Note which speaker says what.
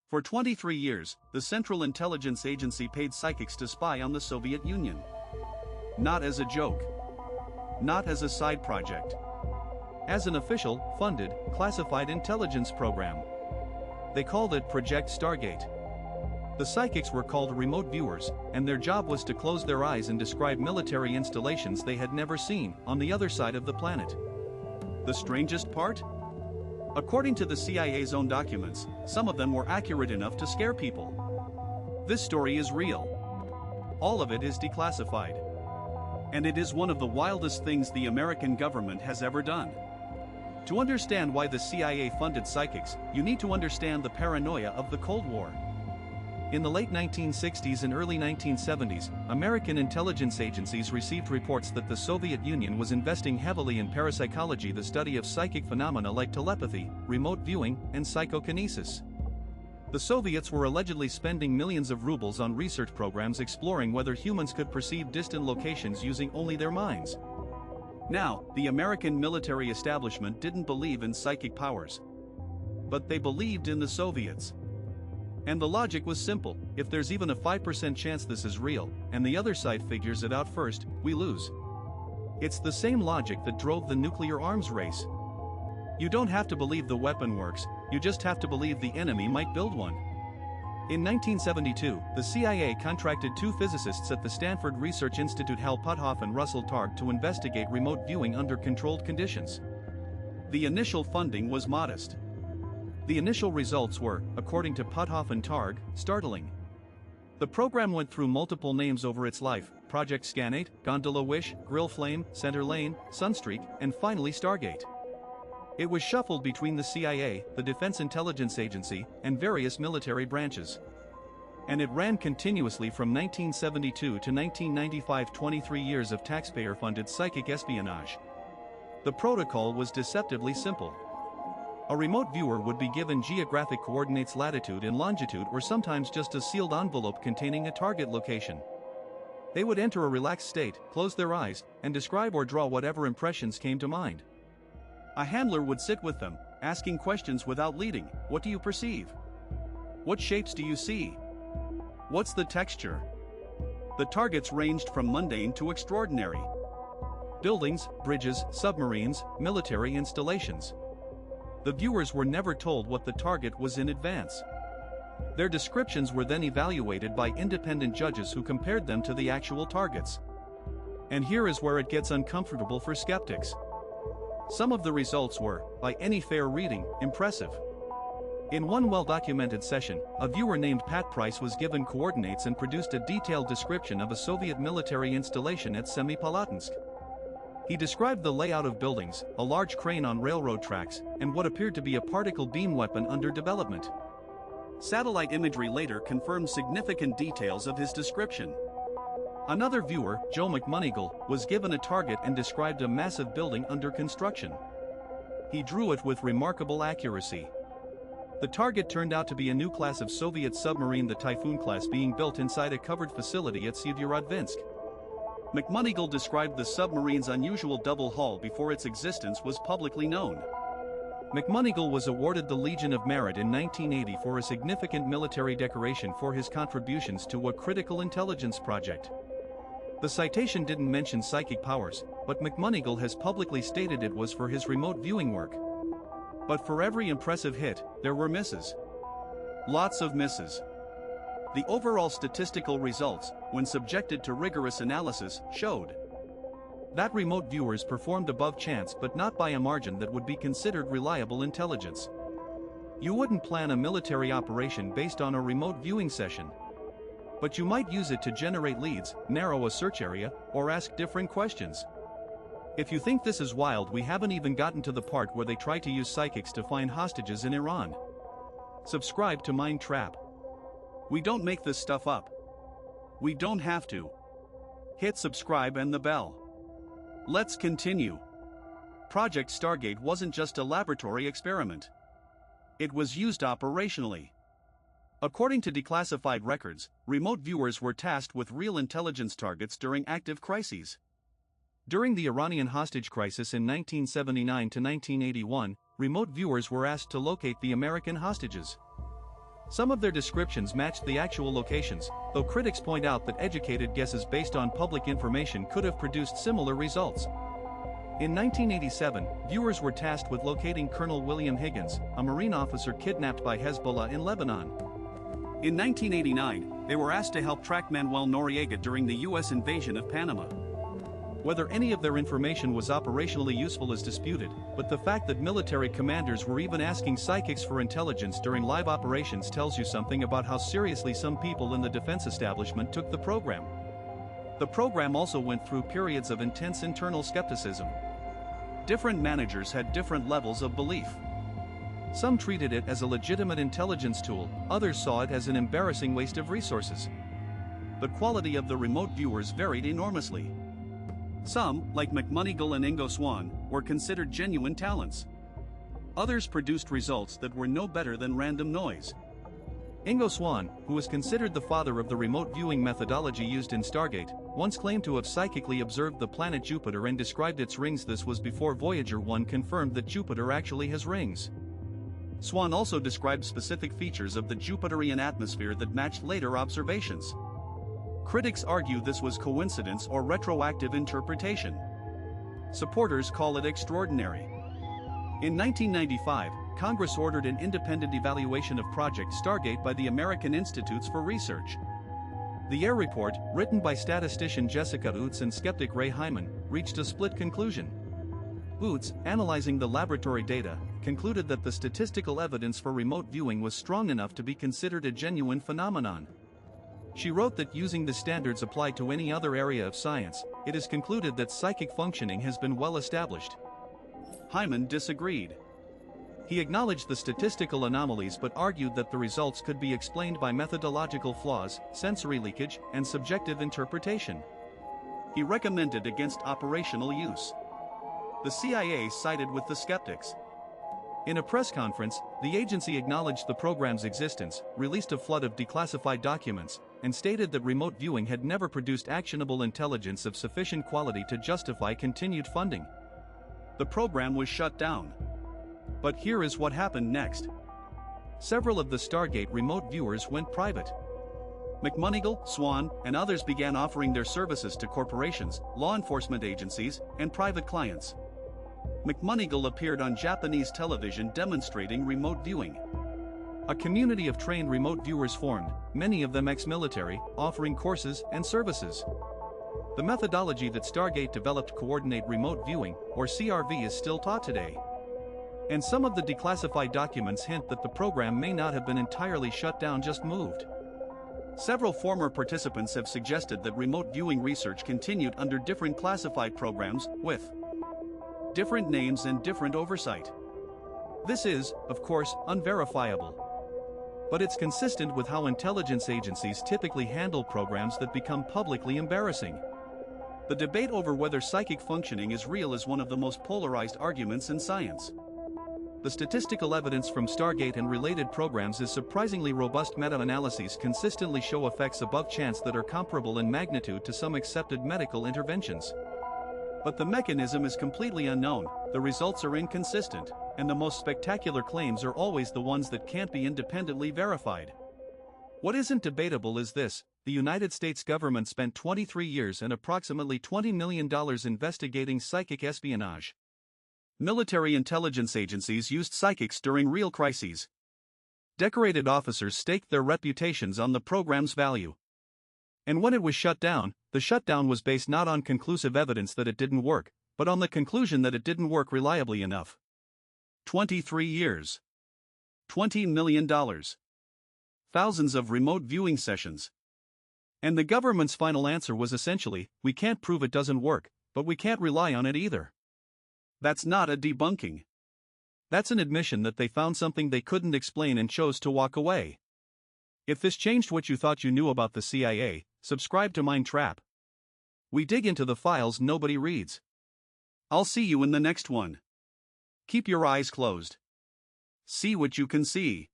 Speaker 1: For 23 years, the Central Intelligence Agency paid psychics to spy on the Soviet Union. Not as a joke. Not as a side project. As an official, funded, classified intelligence program. They called it Project Stargate. The psychics were called remote viewers, and their job was to close their eyes and describe military installations they had never seen on the other side of the planet. The strangest part? According to the CIA's own documents, some of them were accurate enough to scare people. This story is real. All of it is declassified. And it is one of the wildest things the American government has ever done. To understand why the CIA funded psychics, you need to understand the paranoia of the Cold War. In the late 1960s and early 1970s, American intelligence agencies received reports that the Soviet Union was investing heavily in parapsychology, the study of psychic phenomena like telepathy, remote viewing, and psychokinesis. The Soviets were allegedly spending millions of rubles on research programs exploring whether humans could perceive distant locations using only their minds. Now, the American military establishment didn't believe in psychic powers. But they believed in the Soviets. And the logic was simple: if there's even a 5% chance this is real, and the other side figures it out first, we lose. It's the same logic that drove the nuclear arms race. You don't have to believe the weapon works, you just have to believe the enemy might build one. In 1972, the CIA contracted two physicists at the Stanford Research Institute, Hal Puthoff and Russell Targ, to investigate remote viewing under controlled conditions. The initial funding was modest. The initial results were, according to Puthoff and Targ, startling. The program went through multiple names over its life: Project Scanate, Gondola Wish, Grill Flame, Center Lane, Sunstreak, and finally Stargate. It was shuffled between the CIA, the Defense Intelligence Agency, and various military branches. And it ran continuously from 1972 to 1995, 23 years of taxpayer-funded psychic espionage. The protocol was deceptively simple. A remote viewer would be given geographic coordinates, latitude and longitude, or sometimes just a sealed envelope containing a target location. They would enter a relaxed state, close their eyes, and describe or draw whatever impressions came to mind. A handler would sit with them, asking questions without leading. What do you perceive? What shapes do you see? What's the texture? The targets ranged from mundane to extraordinary. Buildings, bridges, submarines, military installations. The viewers were never told what the target was in advance. Their descriptions were then evaluated by independent judges who compared them to the actual targets. And here is where it gets uncomfortable for skeptics. Some of the results were, by any fair reading, impressive. In one well-documented session, a viewer named Pat Price was given coordinates and produced a detailed description of a Soviet military installation at Semipalatinsk. He described the layout of buildings, a large crane on railroad tracks, and what appeared to be a particle beam weapon under development. Satellite imagery later confirmed significant details of his description. Another viewer, Joe McMonigal, was given a target and described a massive building under construction. He drew it with remarkable accuracy. The target turned out to be a new class of Soviet submarine, the Typhoon class, being built inside a covered facility at Syeverodvinsk. McMonigal described the submarine's unusual double hull before its existence was publicly known. McMonigal was awarded the Legion of Merit in 1980 for a significant military decoration for his contributions to a critical intelligence project. The citation didn't mention psychic powers, but McMonigal has publicly stated it was for his remote viewing work. But for every impressive hit, there were misses. Lots of misses. The overall statistical results, when subjected to rigorous analysis, showed that remote viewers performed above chance, but not by a margin that would be considered reliable intelligence. You wouldn't plan a military operation based on a remote viewing session. But you might use it to generate leads, narrow a search area, or ask different questions. If you think this is wild, we haven't even gotten to the part where they try to use psychics to find hostages in Iran. Subscribe to Mind Trap. We don't make this stuff up. We don't have to. Hit subscribe and the bell. Let's continue. Project Stargate wasn't just a laboratory experiment. It was used operationally. According to declassified records, remote viewers were tasked with real intelligence targets during active crises. During the Iranian hostage crisis in 1979 to 1981, remote viewers were asked to locate the American hostages. Some of their descriptions matched the actual locations, though critics point out that educated guesses based on public information could have produced similar results. In 1987, viewers were tasked with locating Colonel William Higgins, a Marine officer kidnapped by Hezbollah in Lebanon. In 1989, they were asked to help track Manuel Noriega during the U.S. invasion of Panama. Whether any of their information was operationally useful is disputed, but the fact that military commanders were even asking psychics for intelligence during live operations tells you something about how seriously some people in the defense establishment took the program. The program also went through periods of intense internal skepticism. Different managers had different levels of belief. Some treated it as a legitimate intelligence tool, others saw it as an embarrassing waste of resources. The quality of the remote viewers varied enormously. Some, like McMoneygle and Ingo Swann, were considered genuine talents. Others produced results that were no better than random noise. Ingo Swann, who was considered the father of the remote viewing methodology used in Stargate, once claimed to have psychically observed the planet Jupiter and described its rings. This was before Voyager 1 confirmed that Jupiter actually has rings. Swann also described specific features of the Jupiterian atmosphere that matched later observations. Critics argue this was coincidence or retroactive interpretation. Supporters call it extraordinary. In 1995, Congress ordered an independent evaluation of Project Stargate by the American Institutes for Research. The AIR report, written by statistician Jessica Utz and skeptic Ray Hyman, reached a split conclusion. Utz, analyzing the laboratory data, concluded that the statistical evidence for remote viewing was strong enough to be considered a genuine phenomenon. She wrote that using the standards applied to any other area of science, it is concluded that psychic functioning has been well established. Hyman disagreed. He acknowledged the statistical anomalies but argued that the results could be explained by methodological flaws, sensory leakage, and subjective interpretation. He recommended against operational use. The CIA sided with the skeptics. In a press conference, the agency acknowledged the program's existence, released a flood of declassified documents, and stated that remote viewing had never produced actionable intelligence of sufficient quality to justify continued funding. The program was shut down. But here is what happened next. Several of the Stargate remote viewers went private. McMoneygle, Swann, and others began offering their services to corporations, law enforcement agencies, and private clients. McMoneygle appeared on Japanese television demonstrating remote viewing. A community of trained remote viewers formed, many of them ex-military, offering courses and services. The methodology that Stargate developed to coordinate remote viewing, or CRV, is still taught today. And some of the declassified documents hint that the program may not have been entirely shut down, just moved. Several former participants have suggested that remote viewing research continued under different classified programs, with different names and different oversight. This is, of course, unverifiable. But it's consistent with how intelligence agencies typically handle programs that become publicly embarrassing. The debate over whether psychic functioning is real is one of the most polarized arguments in science. The statistical evidence from Stargate and related programs is surprisingly robust. Meta-analyses consistently show effects above chance that are comparable in magnitude to some accepted medical interventions. But the mechanism is completely unknown, the results are inconsistent, and the most spectacular claims are always the ones that can't be independently verified. What isn't debatable is this: the United States government spent 23 years and approximately $20 million investigating psychic espionage. Military intelligence agencies used psychics during real crises. Decorated officers staked their reputations on the program's value. And when it was shut down, the shutdown was based not on conclusive evidence that it didn't work, but on the conclusion that it didn't work reliably enough. 23 years. $20 million. Thousands of remote viewing sessions. And the government's final answer was essentially, we can't prove it doesn't work, but we can't rely on it either. That's not a debunking. That's an admission that they found something they couldn't explain and chose to walk away. If this changed what you thought you knew about the CIA, subscribe to Mind Trap. We dig into the files nobody reads. I'll see you in the next one. Keep your eyes closed. See what you can see.